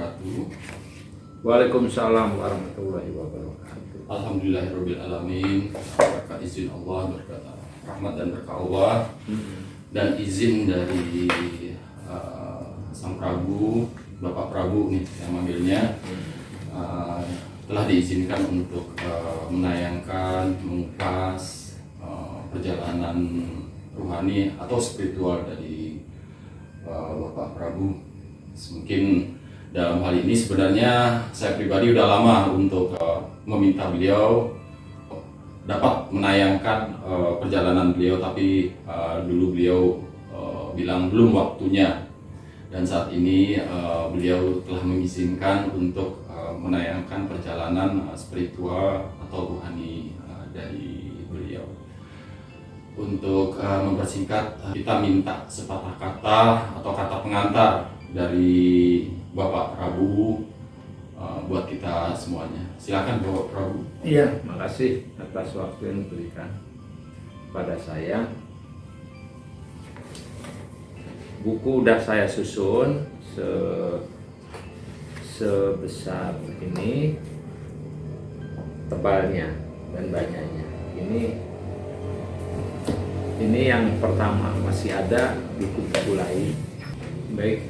wabarakatuh. Waalaikumsalam warahmatullahi wabarakatuh. Alhamdulillahirabbil alamin. Berkat izin Allah, berkat rahmat dan berkah Allah, dan izin dari Sang Prabu, Bapak Prabu nih yang manggilnya, telah diizinkan untuk menayangkan, mengupas perjalanan rohani atau spiritual dari Bapak Prabu. Mungkin dalam hal ini sebenarnya saya pribadi udah lama untuk meminta beliau dapat menayangkan perjalanan beliau, tapi dulu beliau bilang belum waktunya, dan saat ini beliau telah mengizinkan untuk menayangkan perjalanan spiritual atau rohani dari beliau. Untuk mempersingkat, kita minta sepatah kata atau kata pengantar dari Bapak Prabu buat kita semuanya. Silakan Bapak Prabu. Iya, makasih atas waktu yang diberikan pada saya. Buku udah saya susun sebesar ini tebalnya dan banyaknya. Ini yang pertama, masih ada di buku lain. Baik.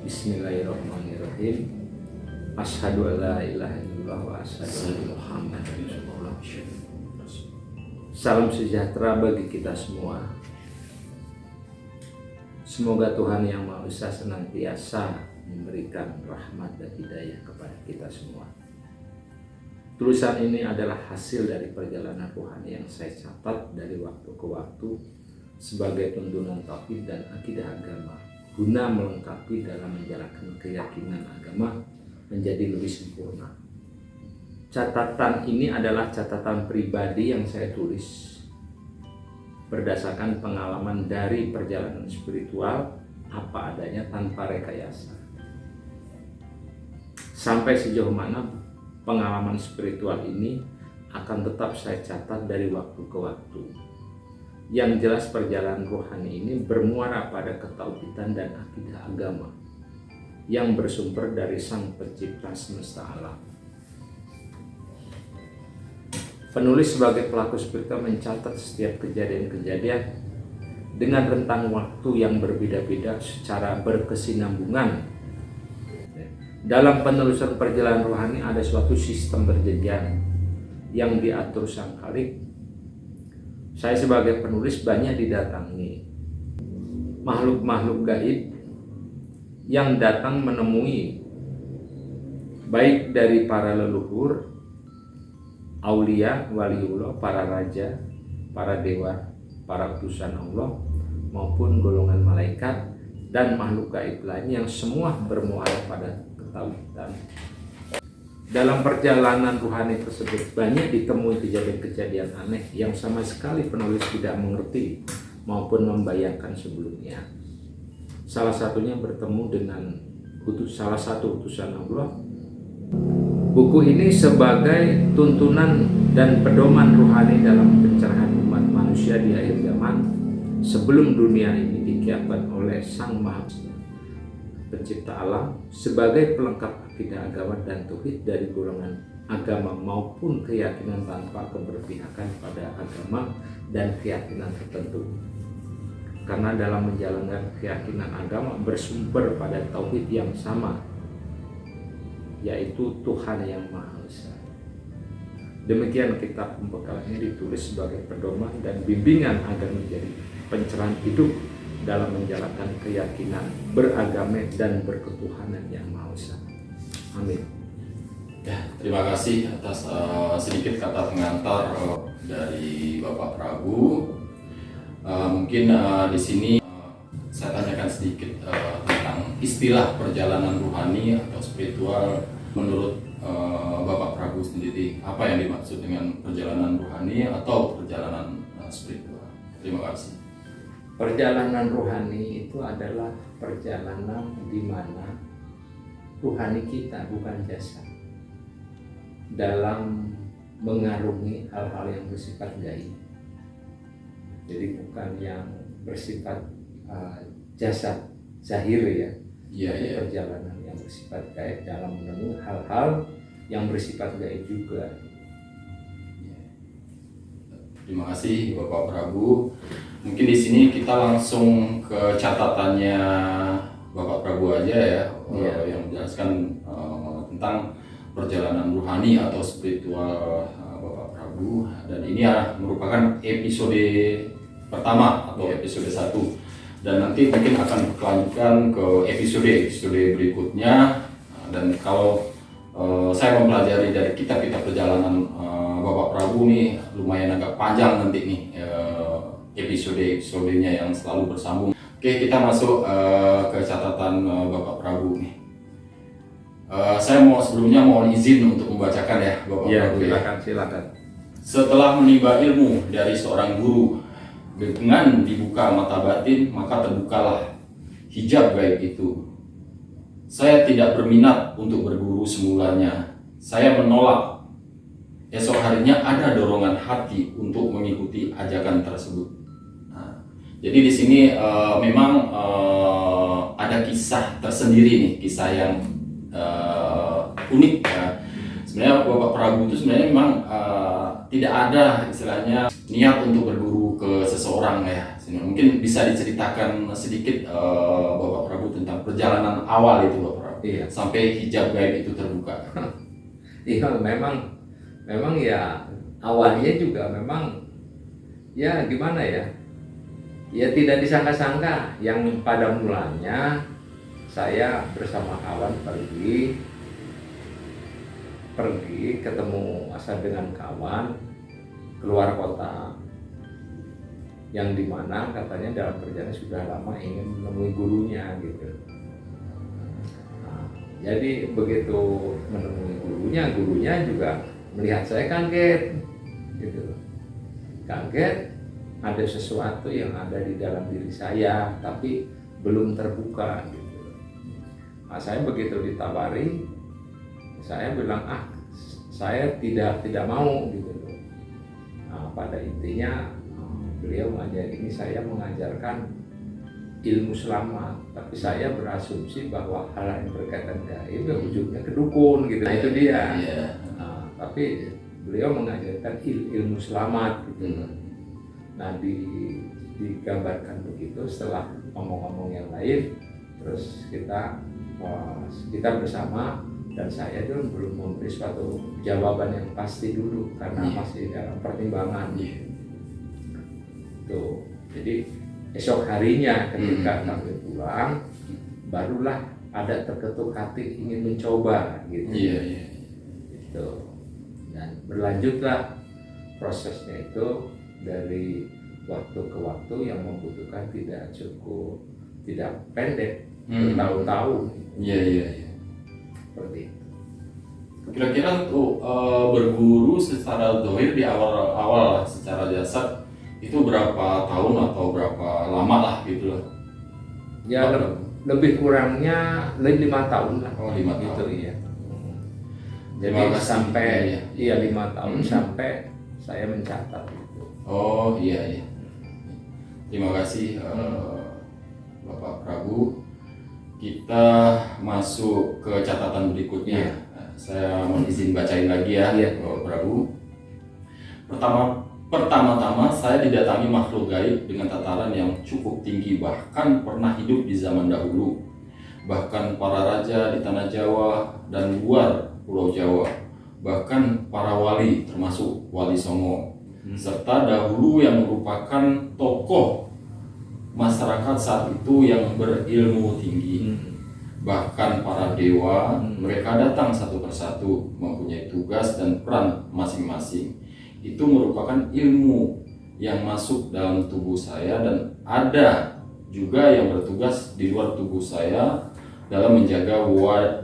Bismillahirrahmanirrahim. Asyhadu alla ilaha illallah wa asyhadu anna Muhammadar Rasulullah. Salam sejahtera bagi kita semua. Semoga Tuhan Yang Maha Esa senantiasa memberikan rahmat dan hidayah kepada kita semua. Tulisan ini adalah hasil dari perjalanan rohani yang saya catat dari waktu ke waktu sebagai tuntunan tauhid dan akidah agama, guna melengkapi dalam menjalankan keyakinan agama menjadi lebih sempurna. Catatan ini adalah catatan pribadi yang saya tulis berdasarkan pengalaman dari perjalanan spiritual apa adanya tanpa rekayasa. Sampai sejauh mana pengalaman spiritual ini akan tetap saya catat dari waktu ke waktu. Yang jelas perjalanan rohani ini bermuara pada ketauhidan dan akidah agama yang bersumber dari Sang Pencipta semesta alam. Penulis sebagai pelaku spiritual mencatat setiap kejadian-kejadian dengan rentang waktu yang berbeda-beda secara berkesinambungan. Dalam penelusuran perjalanan rohani ada suatu sistem berjenjang yang diatur Sang Khalik. Saya sebagai penulis banyak didatangi makhluk-makhluk gaib yang datang menemui, baik dari para leluhur, aulia, waliullah, para raja, para dewa, para utusan Allah, maupun golongan malaikat dan makhluk gaib lain yang semua bermuara pada ketauhidan. Dalam perjalanan rohani tersebut banyak ditemui kejadian-kejadian aneh yang sama sekali penulis tidak mengerti maupun membayangkan sebelumnya. Salah satunya bertemu dengan salah satu utusan Allah. Buku ini sebagai tuntunan dan pedoman rohani dalam pencerahan umat manusia di akhir zaman sebelum dunia ini dikiapkan oleh Sang Maha Pencipta alam sebagai pelengkap akidah agama dan tauhid dari golongan agama maupun keyakinan tanpa keberpihakan pada agama dan keyakinan tertentu. Karena dalam menjalankan keyakinan agama bersumber pada tauhid yang sama, yaitu Tuhan Yang Maha Esa. Demikian kitab pembekalan ini ditulis sebagai pedoman dan bimbingan agar menjadi pencerahan hidup dalam menjalankan keyakinan beragama dan berketuhanan Yang Maha Esa. Amin. Ya, terima kasih atas sedikit kata pengantar dari Bapak Prabu. Mungkin di sini saya tanyakan sedikit tentang istilah perjalanan rohani atau spiritual menurut Bapak Prabu sendiri. Apa yang dimaksud dengan perjalanan rohani atau perjalanan spiritual? Terima kasih. Perjalanan rohani itu adalah perjalanan di mana rohani kita, bukan jasad, dalam mengarungi hal-hal yang bersifat gaib. Jadi bukan yang bersifat jasad, zahir ya. Iya, Tapi iya. perjalanan yang bersifat gaib dalam menemui hal-hal yang bersifat gaib juga. Terima kasih Bapak Prabu. Mungkin di sini kita langsung ke catatannya Bapak Prabu aja ya, Iya. yang menjelaskan tentang perjalanan rohani atau spiritual Bapak Prabu. Dan ini ya merupakan episode pertama atau episode 1. Dan nanti mungkin akan berkelanjutan ke episode berikutnya. Dan kalau saya mempelajari dari kitab-kitab perjalanan Bapak Prabu nih lumayan agak panjang nanti nih episode-episodenya yang selalu bersambung. Oke, kita masuk ke catatan Bapak Prabu nih. Saya sebelumnya mohon izin untuk membacakan ya Bapak Prabu ya. Silakan. Setelah menimba ilmu dari seorang guru, dengan dibuka mata batin maka terbukalah hijab gaib itu. Saya tidak berminat untuk berguru semulanya. Saya menolak. Esok harinya ada dorongan hati untuk mengikuti ajakan tersebut. Nah, jadi di sini memang ada kisah tersendiri nih, kisah yang unik ya. Sebenarnya Bapak Prabu itu sebenarnya memang tidak ada istilahnya niat untuk berguru ke seseorang ya. Mungkin bisa diceritakan sedikit Bapak Prabu tentang perjalanan awal itu Bapak Prabu, Iya. sampai hijab gaib itu terbuka. Iya, memang ya awalnya juga memang ya gimana ya, ya tidak disangka-sangka. Yang pada mulanya saya bersama kawan pergi ketemu dengan kawan keluar kota, yang dimana katanya dalam perjalanan sudah lama ingin menemui gurunya gitu. Nah, jadi begitu menemui gurunya juga melihat saya kaget gitu. Kaget ada sesuatu yang ada di dalam diri saya tapi belum terbuka gitu. Nah, saya begitu ditawari, saya bilang saya tidak mau gitu. Nah, pada intinya beliau mengajari ini, saya mengajarkan ilmu selamat, tapi saya berasumsi bahwa hal yang berkaitan gaib ya ujungnya ke dukun gitu. Nah, itu dia. Nah, tapi beliau mengajarkan ilmu selamat gitu. Nah, digambarkan begitu. Setelah ngomong-ngomong yang lain, terus kita bersama, dan saya dulu belum memberi suatu jawaban yang pasti dulu karena masih dalam pertimbangan. Tuh, jadi esok harinya ketika kami pulang, barulah ada terketuk hati ingin mencoba gitu. Gitu. Dan berlanjutlah prosesnya itu dari waktu ke waktu yang membutuhkan tidak pendek, bertahun-tahun. Seperti itu. Kira-kira untuk berguru secara zahir di awal secara jasad itu berapa tahun atau berapa lama lah gitu loh? Ya lebih kurangnya 5 tahun lah. 5 gitu, tahun. Iya. Jadi sampai 5 tahun sampai saya mencatat itu. Oh iya. Terima kasih Bapak Prabu. Kita masuk ke catatan berikutnya. Saya mohon izin bacain lagi ya Bapak Prabu. Pertama-tama saya didatangi makhluk gaib dengan tataran yang cukup tinggi, bahkan pernah hidup di zaman dahulu. Bahkan para raja di tanah Jawa dan luar Pulau Jawa, bahkan para wali termasuk Wali Songo, serta dahulu yang merupakan tokoh masyarakat saat itu yang berilmu tinggi. Bahkan para dewa, mereka datang satu persatu mempunyai tugas dan peran masing-masing. Itu merupakan ilmu yang masuk dalam tubuh saya, dan ada juga yang bertugas di luar tubuh saya dalam menjaga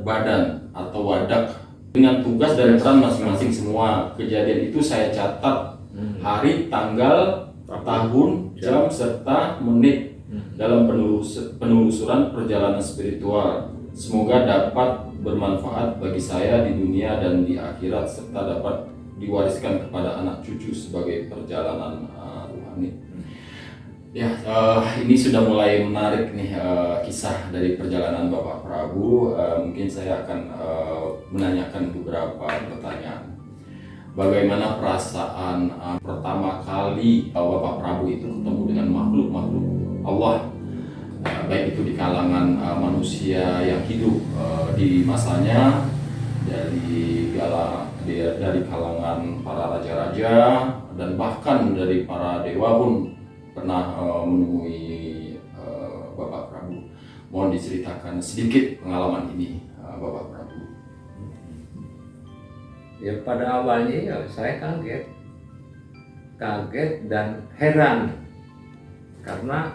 badan atau wadak dengan tugas dan peran masing-masing. Semua kejadian itu saya catat hari, tanggal, tahun, jam, serta menit dalam penelusuran perjalanan spiritual. Semoga dapat bermanfaat bagi saya di dunia dan di akhirat, serta dapat diwariskan kepada anak cucu sebagai perjalanan rohani. Ya, ini sudah mulai menarik nih kisah dari perjalanan Bapak Prabu. Mungkin saya akan menanyakan beberapa pertanyaan. Bagaimana perasaan pertama kali Bapak Prabu itu ketemu dengan makhluk-makhluk Allah, baik itu di kalangan manusia yang hidup di masanya, dari kalangan para raja-raja, dan bahkan dari para dewa pun pernah menemui Bapak Prabu. Mohon diceritakan sedikit pengalaman ini, Bapak Prabu. Ya pada awalnya ya saya kaget dan heran karena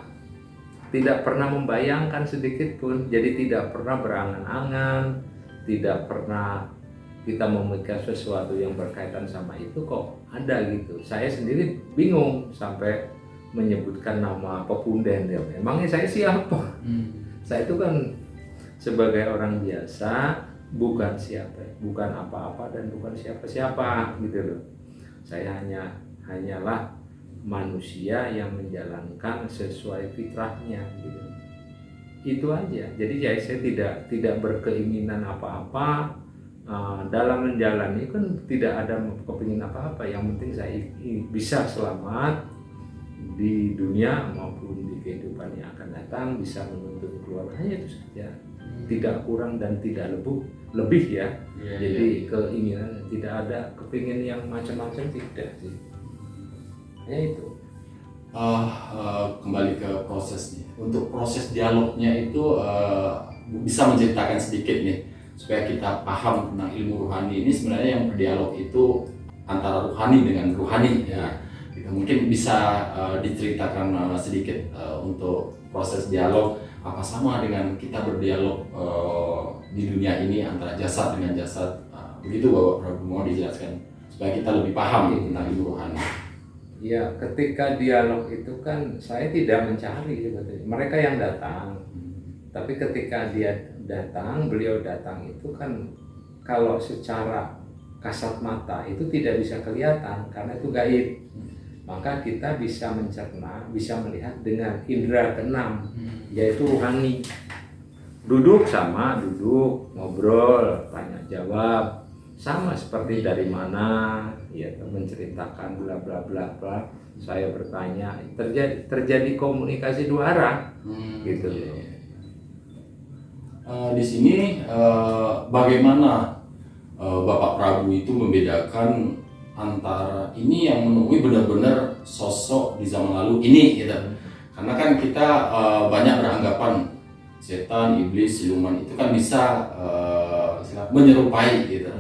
tidak pernah membayangkan sedikit pun, jadi tidak pernah berangan-angan, tidak pernah kita memikirkan sesuatu yang berkaitan sama itu kok ada gitu. Saya sendiri bingung sampai menyebutkan nama Pepunden. Ya, memangnya saya siapa? Saya itu kan sebagai orang biasa, bukan siapa, bukan apa-apa dan bukan siapa-siapa gitu loh. Saya hanyalah manusia yang menjalankan sesuai fitrahnya gitu. Itu aja. Jadi ya saya tidak berkeinginan apa-apa dalam menjalani, kan tidak ada kepingin apa-apa. Yang penting saya bisa selamat di dunia maupun di kehidupan yang akan datang, bisa menuntun keluarga, hanya itu saja. Tidak kurang dan tidak lebih ya. Jadi keinginan tidak ada, kepingin yang macam-macam tidak sih. Ya itu. Kembali ke prosesnya. Untuk proses dialognya itu bisa menceritakan sedikit nih supaya kita paham tentang ilmu ruhani ini. Sebenarnya yang berdialog itu antara ruhani dengan ruhani ya. Mungkin bisa diceritakan sedikit untuk proses dialog, apa sama dengan kita berdialog di dunia ini antara jasad dengan jasad. Begitu Bapak Prabu, mau dijelaskan supaya kita lebih paham tentang ilmu rohani. Ya, ketika dialog itu kan saya tidak mencari sebetulnya, mereka yang datang. Tapi ketika beliau datang itu kan kalau secara kasat mata itu tidak bisa kelihatan karena itu gaib. Maka kita bisa mencerna, bisa melihat dengan indera keenam, yaitu ruhani. Duduk, ngobrol, tanya jawab, sama seperti dari mana, ya menceritakan bla bla bla bla. Saya bertanya, terjadi komunikasi dua arah, gitu. Di sini bagaimana Bapak Prabu itu membedakan antara ini yang menemui benar-benar sosok di zaman lalu ini gitu. Karena kan kita banyak beranggapan setan, iblis, siluman itu kan bisa menyerupai gitu.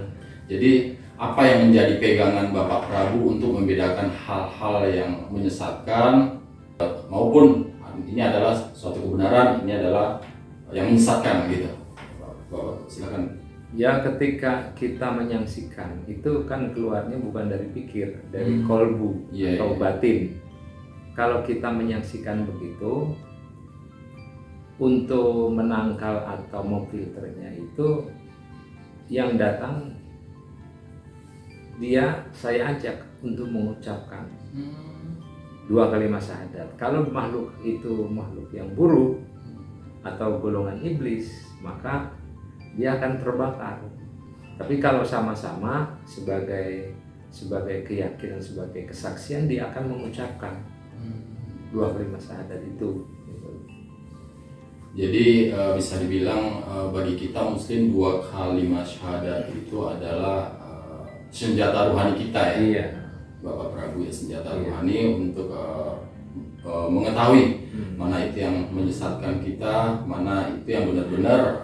Jadi apa yang menjadi pegangan Bapak Prabu untuk membedakan hal-hal yang menyesatkan maupun ini adalah suatu kebenaran, ini adalah yang menyesatkan gitu. Bapak silakan. Ya, ketika kita menyaksikan itu kan keluarnya bukan dari pikir, dari kolbu atau batin. Kalau kita menyaksikan begitu, untuk menangkal atau memfilternya itu yang datang saya ajak untuk mengucapkan 2 kalimat syahadat. Kalau makhluk itu makhluk yang buruk atau golongan iblis, maka dia akan terbakar. Tapi kalau sama-sama sebagai keyakinan, sebagai kesaksian, dia akan mengucapkan 2 kalimat syahadat itu. Jadi bisa dibilang bagi kita Muslim 2 kalimat syahadat itu adalah senjata ruhani kita ya. Iya. Bapak Prabu ya, senjata ruhani untuk mengetahui mana itu yang menyesatkan kita, mana itu yang benar-benar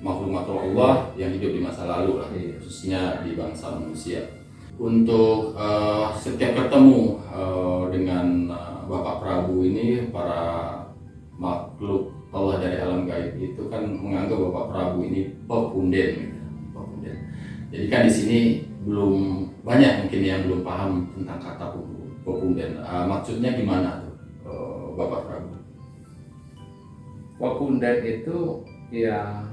makhluk-makhluk Allah yang hidup di masa lalu lah, khususnya di bangsa manusia. Untuk setiap ketemu dengan Bapak Prabu ini, para makhluk Allah dari alam gaib itu kan menganggap Bapak Prabu ini Pepunden gitu. Pepunden. Jadi kan di sini belum banyak mungkin yang belum paham tentang kata Pepunden. Maksudnya gimana tuh Bapak Prabu? Pepunden itu ya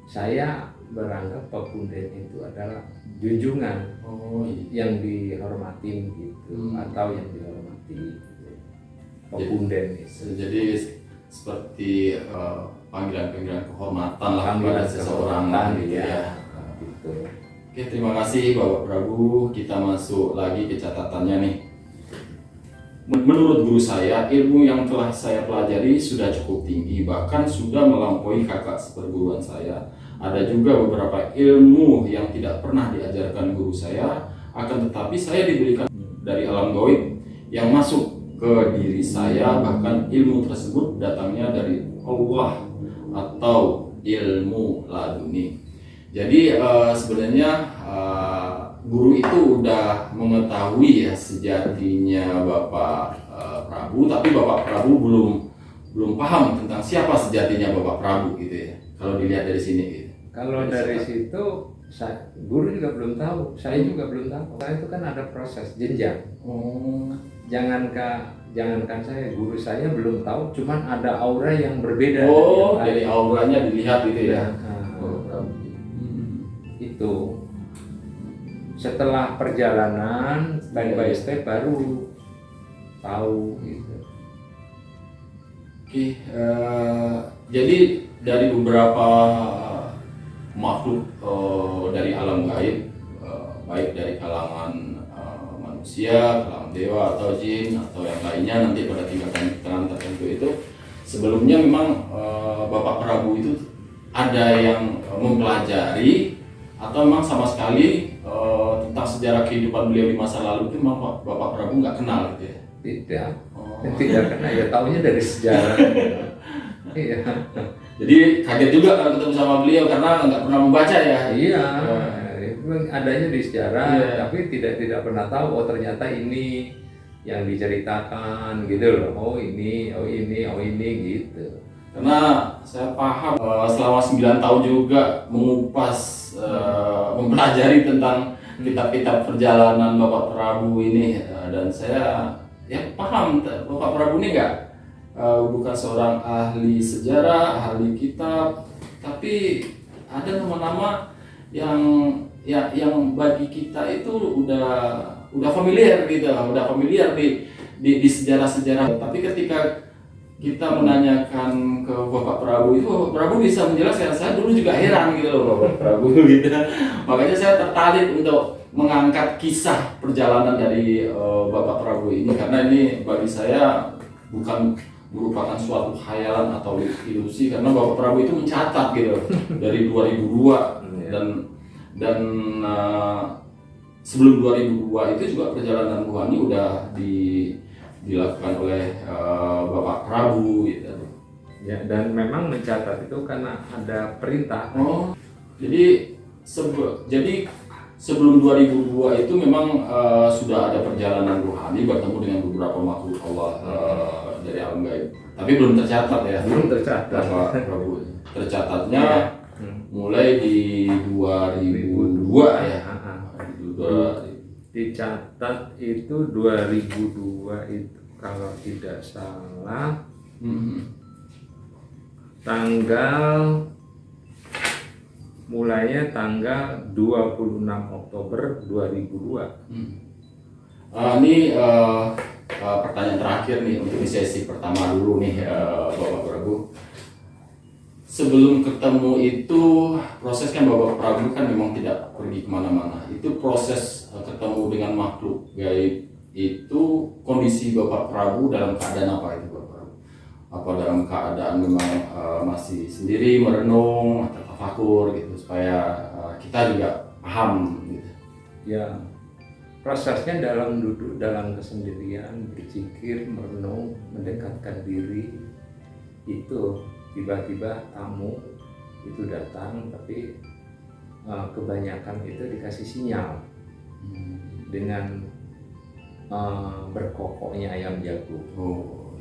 saya beranggap pepunden itu adalah junjungan Oh iya. yang dihormati gitu, atau yang dihormati gitu. Pepunden itu. Jadi seperti panggilan-panggilan kehormatan lah Panggilan kepada seseorang kehormatan, gitu ya. ya. Gitu. Oke, terima kasih Bapak Prabu. Kita masuk lagi ke catatannya nih. Menurut guru saya, ilmu yang telah saya pelajari sudah cukup tinggi, bahkan sudah melampaui kakak seperguruan saya. Ada juga beberapa ilmu yang tidak pernah diajarkan guru saya, akan tetapi saya diberikan dari alam gaib yang masuk ke diri saya, bahkan ilmu tersebut datangnya dari Allah atau ilmu laduni. Jadi sebenarnya guru itu udah mengetahui ya sejatinya Bapak Prabu, tapi Bapak Prabu belum paham tentang siapa sejatinya Bapak Prabu gitu ya. Kalau dilihat dari sini gitu. Kalau dari situ guru juga belum tahu, saya juga belum tahu. Karena itu kan ada proses jenjang. Jangankan saya, guru saya belum tahu, cuman ada aura yang berbeda. Oh, dari auranya dilihat gitu ya. Itu setelah perjalanan step by step baru tahu gitu. Oke, jadi dari beberapa makhluk dari alam gaib, baik dari kalangan manusia, kalangan dewa atau jin atau yang lainnya nanti pada tingkatan tertentu itu, sebelumnya memang Bapak Prabu itu ada yang mempelajari atau memang sama sekali tentang sejarah kehidupan beliau di masa lalu itu memang Bapak Prabu nggak kenal gitu ya? Tidak karena ya taunya dari sejarah. Iya. Jadi kaget juga kalau ketemu sama beliau karena nggak pernah membaca ya? Iya. Itu adanya di sejarah, Iya. tapi tidak pernah tahu. Oh ternyata ini yang diceritakan gitu loh. Oh ini gitu. Karena saya paham selama 9 tahun juga mengupas, mempelajari tentang kitab-kitab perjalanan Bapak Prabu ini, dan saya ya paham Bapak Prabu ini bukan seorang ahli sejarah, ahli kitab, tapi ada nama-nama yang bagi kita itu udah familiar gitu, udah familiar di sejarah-sejarah. Tapi ketika kita menanyakan ke Bapak Prabu itu, Bapak Prabu bisa menjelaskan. Saya dulu juga heran gitu loh Bapak Prabu gitu. Makanya saya tertarik untuk mengangkat kisah perjalanan dari Bapak Prabu ini, karena ini bagi saya bukan merupakan suatu khayalan atau ilusi, karena Bapak Prabu itu mencatat gitu dari 2002 dan sebelum 2002 itu juga perjalanan rohani udah dilakukan oleh Bapak Prabu gitu. Ya, dan memang mencatat itu karena ada perintah. Oh, jadi sebelum 2002 itu memang sudah ada perjalanan rohani bertemu dengan beberapa makhluk Allah dari alam gaib. Tapi belum tercatat ya. Belum tercatat. Bapak Prabu. Tercatatnya mulai di 2002 ya. Dicatat itu 2002 itu kalau tidak salah mulainya tanggal 26 Oktober 2002. Ini pertanyaan terakhir nih untuk di sesi pertama dulu nih, Bapak Prabu. Sebelum ketemu itu proses kan Bapak Prabu kan memang tidak pergi kemana-mana. Itu proses ketemu dengan makhluk gaib itu, kondisi Bapak Prabu dalam keadaan apa itu Bapak Prabu? Apa dalam keadaan memang masih sendiri merenung atau tafakur gitu, supaya kita juga paham gitu. Ya, prosesnya dalam duduk dalam kesendirian, berzikir, merenung, mendekatkan diri. Itu tiba-tiba tamu itu datang, tapi kebanyakan itu dikasih sinyal dengan berkokoknya ayam jago. Oh,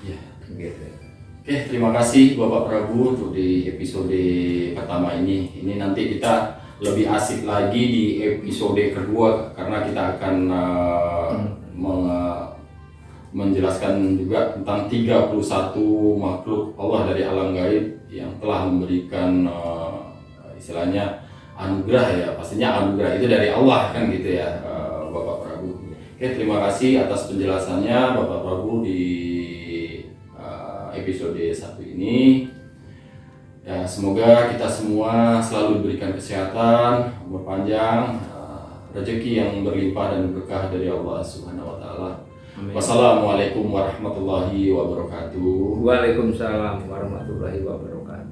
ya. Gitu. Oke, terima kasih Bapak Prabu untuk di episode pertama ini. Ini nanti kita lebih asik lagi di episode kedua, karena kita akan menjelaskan juga tentang 31 makhluk Allah dari alam gaib yang telah memberikan istilahnya anugerah ya, pastinya anugerah itu dari Allah kan gitu ya, Bapak Prabu. Oke, terima kasih atas penjelasannya Bapak Prabu di episode 1 ini. Ya, semoga kita semua selalu diberikan kesehatan, umur panjang, rezeki yang berlimpah dan berkah dari Allah Subhanahu wa taala. Wassalamualaikum warahmatullahi wabarakatuh. Waalaikumsalam warahmatullahi wabarakatuh.